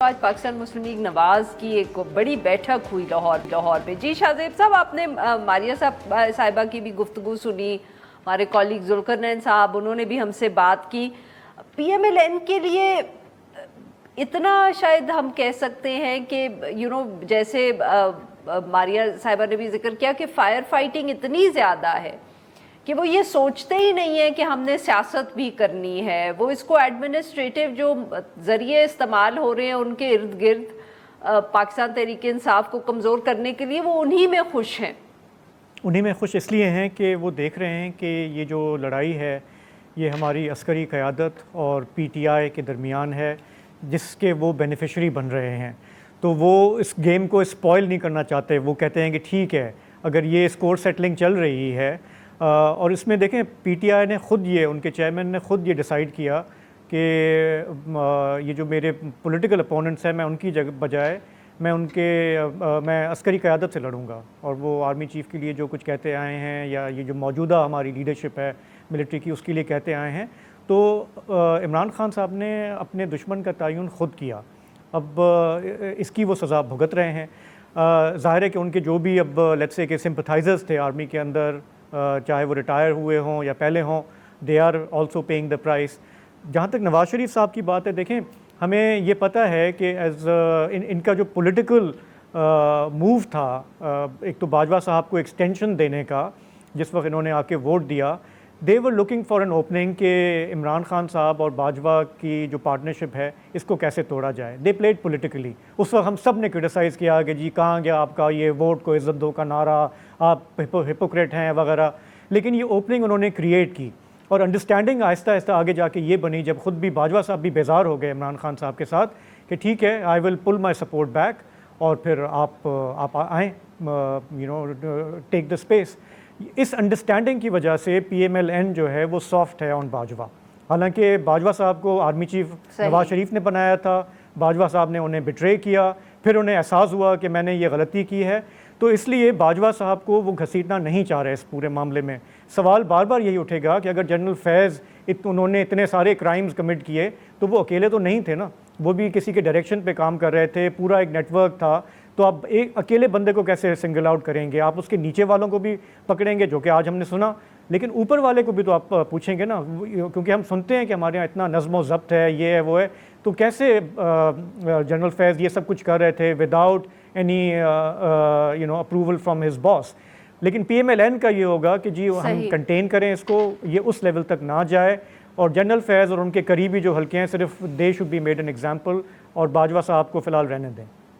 आज पाकिस्तान मुस्लिम लीग नवाज़ की एक बड़ी बैठक हुई लाहौर में। जी शाहजेब साहब, आपने मारिया साहिबा की भी गुफ्तगू सुनी, हमारे कॉलीग जुल्करनैन साहब उन्होंने भी हमसे बात की। PMLN के लिए इतना शायद हम कह सकते हैं कि जैसे मारिया साहिबा ने भी जिक्र किया कि फायर फाइटिंग इतनी ज़्यादा है कि वो ये सोचते ही नहीं है कि हमने सियासत भी करनी है। वो इसको एडमिनिस्ट्रेटिव जो ज़रिए इस्तेमाल हो रहे हैं उनके इर्द गिर्द पाकिस्तान तहरीक इंसाफ को कमज़ोर करने के लिए वो उन्हीं में खुश हैं। उन्हीं में खुश इसलिए हैं कि वो देख रहे हैं कि ये जो लड़ाई है ये हमारी अस्करी क़यादत और PTI के दरमियान है, जिसके वो बेनिफिशरी बन रहे हैं। तो वो इस गेम को स्पॉइल नहीं करना चाहते। वो कहते हैं कि ठीक है, अगर ये स्कोर सेटलिंग चल रही है और इसमें देखें PTI ने ख़ुद ये, उनके चेयरमैन ने ख़ुद ये डिसाइड किया कि ये जो मेरे पॉलिटिकल अपोनेंट्स हैं मैं उनकी बजाय मैं अस्करी क़यादत से लड़ूंगा। और वो आर्मी चीफ़ के लिए जो कुछ कहते आए हैं या ये जो मौजूदा हमारी लीडरशिप है मिलिट्री की उसके लिए कहते आए हैं। तो इमरान खान साहब ने अपने दुश्मन का तयन ख़ुद किया, अब इसकी वो सज़ा भुगत रहे हैं। ज़ाहिर है कि उनके जो भी अब लेट्स से के सिंपथाइजर्स थे आर्मी के अंदर, चाहे वो रिटायर हुए हों या पहले हों, they are also paying the price. जहाँ तक नवाज़ शरीफ साहब की बात है, देखें हमें ये पता है कि इनका जो पॉलिटिकल मूव था, एक तो बाजवा साहब को एक्सटेंशन देने का, जिस वक्त इन्होंने आके वोट दिया, they were looking for an opening कि इमरान खान साहब और बाजवा की जो पार्टनरशिप है इसको कैसे तोड़ा जाए। They played politically. उस वक्त हम सब ने क्रिटिसाइज़ किया कि जी कहाँ गया आपका ये वोट को इज़्ज़त दो का नारा, आप हिपोक्रेट हैं वगैरह। लेकिन ये ओपनिंग उन्होंने क्रिएट की और अंडरस्टैंडिंग आहिस्ता आहिस्ता आगे जाके ये बनी, जब ख़ुद भी बाजवा साहब भी बेजार हो गए इमरान खान साहब के साथ कि ठीक है, I will pull my support back और फिर आप आएँ, टेक द स्पेस। इस अंडरस्टैंडिंग की वजह से PMLN जो है वो सॉफ्ट है ऑन बाजवा। हालांकि बाजवा साहब को आर्मी चीफ नवाज शरीफ ने बनाया था, बाजवा साहब ने उन्हें बिट्रे किया, फिर उन्हें एहसास हुआ कि मैंने ये गलती की है, तो इसलिए बाजवा साहब को वो घसीटना नहीं चाह रहे इस पूरे मामले में। सवाल बार बार यही उठेगा कि अगर जनरल फैज़ उन्होंने इतने सारे क्राइम्स कमिट किए तो वो अकेले तो नहीं थे ना, वो भी किसी के डायरेक्शन पे काम कर रहे थे, पूरा एक नेटवर्क था। तो आप एक अकेले बंदे को कैसे सिंगल आउट करेंगे? आप उसके नीचे वालों को भी पकड़ेंगे, जो कि आज हमने सुना, लेकिन ऊपर वाले को भी तो आप पूछेंगे ना, क्योंकि हम सुनते हैं कि हमारे यहाँ इतना नज़्म ज़ब्त है, ये है वो है। तो कैसे जनरल फैज़ ये सब कुछ कर रहे थे without any approval from his boss. लेकिन PMLN का ये होगा कि जी हम कंटेन करें इसको, ये उस लेवल तक ना जाए। और जनरल फैज़ और उनके करीबी जो हल्के हैं, सिर्फ they should be made an example और बाजवा साहब को फ़िलहाल रहने दें।